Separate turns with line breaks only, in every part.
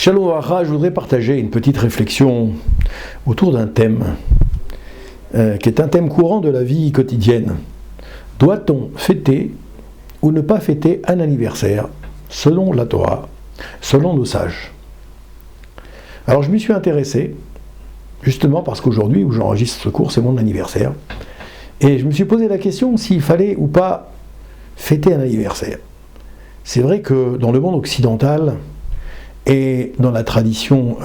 Shalom Aracha, je voudrais partager une petite réflexion autour d'un thème qui est un thème courant de la vie quotidienne. Doit-on fêter ou ne pas fêter un anniversaire selon la Torah, selon nos sages? Alors je m'y suis intéressé, justement parce qu'aujourd'hui où j'enregistre ce cours, c'est mon anniversaire. Et je me suis posé la question s'il fallait ou pas fêter un anniversaire. C'est vrai que dans le monde occidental et dans la tradition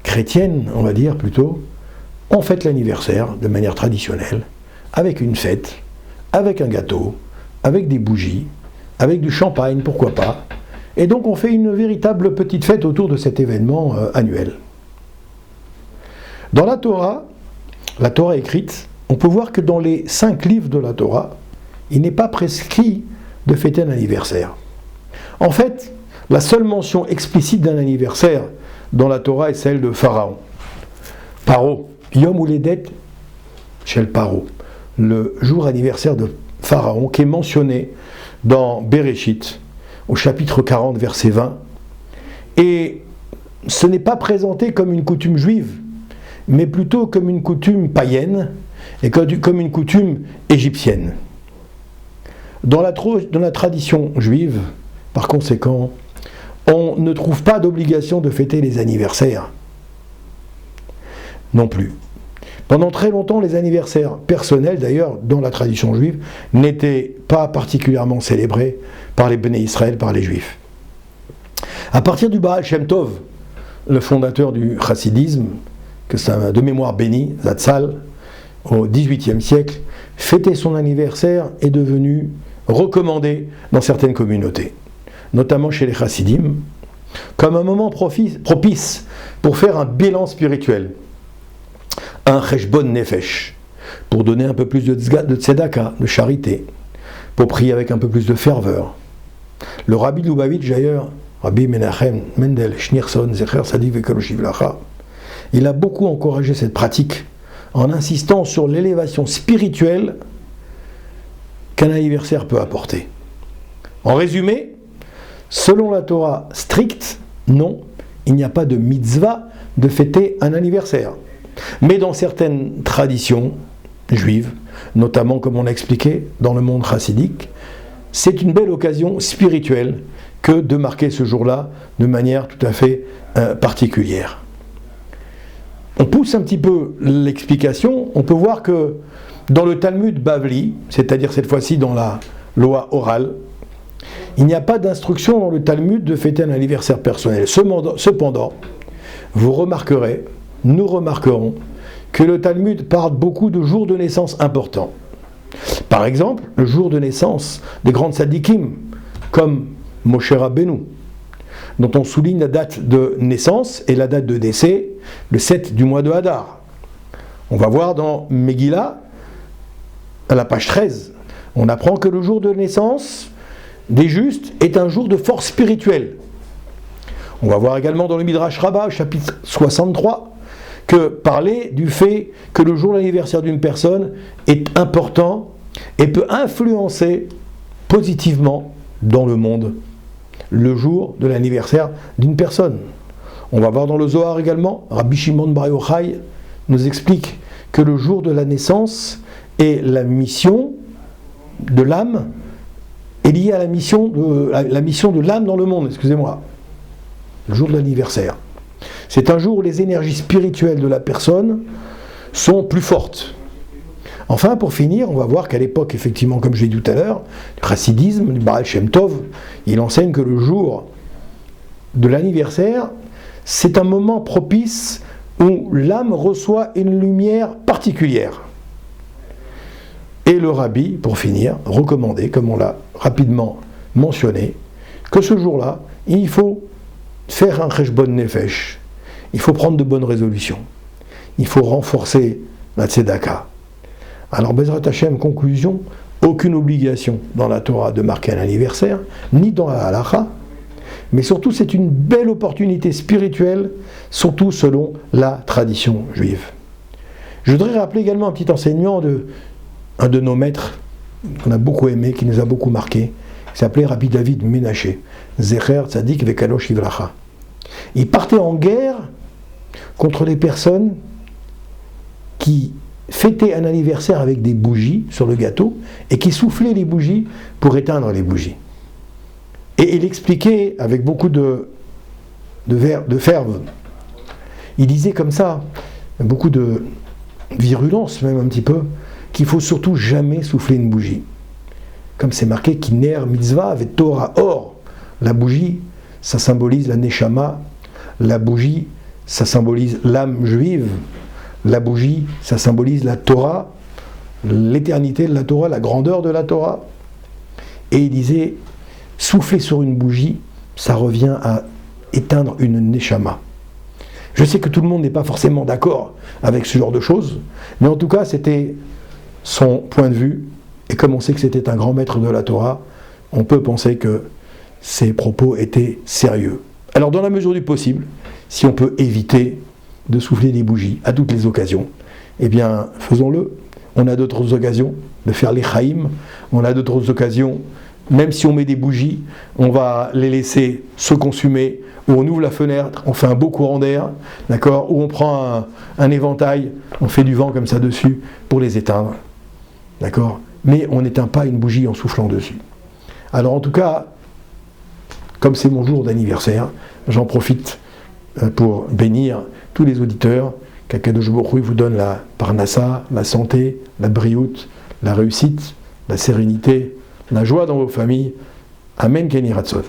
chrétienne, on va dire plutôt, on fête l'anniversaire de manière traditionnelle, avec une fête, avec un gâteau, avec des bougies, avec du champagne, pourquoi pas. Et donc on fait une véritable petite fête autour de cet événement annuel. Dans la Torah écrite, on peut voir que dans les 5 livres de la Torah, il n'est pas prescrit de fêter un anniversaire. En fait, la seule mention explicite d'un anniversaire dans la Torah est celle de Pharaon. Paro, Yom Uledet Shel Paro, le jour anniversaire de Pharaon, qui est mentionné dans Bereshit, au chapitre 40, verset 20. Et ce n'est pas présenté comme une coutume juive, mais plutôt comme une coutume païenne et comme une coutume égyptienne. Dans la tradition juive, par conséquent, on ne trouve pas d'obligation de fêter les anniversaires. Non plus. Pendant très longtemps, les anniversaires personnels, d'ailleurs, dans la tradition juive, n'étaient pas particulièrement célébrés par les Béné Israël, par les Juifs. À partir du Baal Shem Tov, le fondateur du chassidisme, que c'est un de mémoire béni, Zatzal, au XVIIIe siècle, fêter son anniversaire est devenu recommandé dans certaines communautés, notamment chez les chassidim, comme un moment propice pour faire un bilan spirituel, un cheshbon nefesh, pour donner un peu plus de tzedaka, de charité, pour prier avec un peu plus de ferveur. Le rabbi de Lubavitch, d'ailleurs, Rabbi Menachem Mendel Schneerson, Zecher Sadik Vekalosh Livracha, il a beaucoup encouragé cette pratique en insistant sur l'élévation spirituelle qu'un anniversaire peut apporter. En résumé, selon la Torah stricte, non, il n'y a pas de mitzvah de fêter un anniversaire. Mais dans certaines traditions juives, notamment comme on l'a expliqué dans le monde chassidique, c'est une belle occasion spirituelle que de marquer ce jour-là de manière tout à fait particulière. On pousse un petit peu l'explication, on peut voir que dans le Talmud Bavli, c'est-à-dire cette fois-ci dans la loi orale, il n'y a pas d'instruction dans le Talmud de fêter un anniversaire personnel. Cependant, vous remarquerez, nous remarquerons, que le Talmud parle beaucoup de jours de naissance importants. Par exemple, le jour de naissance des grands tzadikim, comme Moshe Rabbeinu, dont on souligne la date de naissance et la date de décès, le 7 du mois de Hadar. On va voir dans Megillah, à la page 13, on apprend que le jour de naissance des justes est un jour de force spirituelle. On va voir également dans le Midrash Rabbah, chapitre 63, que parler du fait que le jour de l'anniversaire d'une personne est important et peut influencer positivement dans le monde le jour de l'anniversaire d'une personne. On va voir dans le Zohar également, Rabbi Shimon Bar Yochai nous explique que le jour de la naissance et la mission de l'âme est liée à la mission de l'âme dans le monde, excusez-moi. Le jour de l'anniversaire. C'est un jour où les énergies spirituelles de la personne sont plus fortes. Enfin, pour finir, on va voir qu'à l'époque, effectivement, comme je l'ai dit tout à l'heure, du chassidisme, du Baal Shem Tov, il enseigne que le jour de l'anniversaire, c'est un moment propice où l'âme reçoit une lumière particulière. Et le rabbi, pour finir, recommandait, comme on l'a rapidement mentionné, que ce jour-là, il faut faire un cheshbon nefesh, il faut prendre de bonnes résolutions, il faut renforcer la tzedaka. Alors, Bezrat Hashem, conclusion, aucune obligation dans la Torah de marquer un anniversaire, ni dans la halacha, mais surtout c'est une belle opportunité spirituelle, surtout selon la tradition juive. Je voudrais rappeler également un petit enseignement un de nos maîtres, qu'on a beaucoup aimé, qui nous a beaucoup marqué, qui s'appelait Rabbi David Menaché, Zecher Tzadik Vekalosh Livracha. Il partait en guerre contre les personnes qui fêtaient un anniversaire avec des bougies sur le gâteau et qui soufflaient les bougies pour éteindre les bougies. Et il expliquait avec beaucoup de ferveur. Il disait comme ça, beaucoup de virulence même un petit peu, qu'il faut surtout jamais souffler une bougie. Comme c'est marqué, Kiner mitzvah avec Torah. Or, la bougie, ça symbolise la neshama, la bougie, ça symbolise l'âme juive, la bougie, ça symbolise la Torah, l'éternité de la Torah, la grandeur de la Torah. Et il disait, souffler sur une bougie, ça revient à éteindre une neshama. Je sais que tout le monde n'est pas forcément d'accord avec ce genre de choses, mais en tout cas, c'était son point de vue, et comme on sait que c'était un grand maître de la Torah, on peut penser que ses propos étaient sérieux. Alors, dans la mesure du possible, si on peut éviter de souffler des bougies à toutes les occasions, eh bien, faisons-le. On a d'autres occasions de faire les chaïm, on a d'autres occasions, même si on met des bougies, on va les laisser se consumer, ou on ouvre la fenêtre, on fait un beau courant d'air, d'accord, ou on prend un éventail, on fait du vent comme ça dessus pour les éteindre, d'accord, mais on n'éteint pas une bougie en soufflant dessus. Alors en tout cas, comme c'est mon jour d'anniversaire, j'en profite pour bénir tous les auditeurs, qu'Akadosh Baruch Hu vous donne la parnassa, la santé, la brioute, la réussite, la sérénité, la joie dans vos familles. Amen, Kenny Ratzon.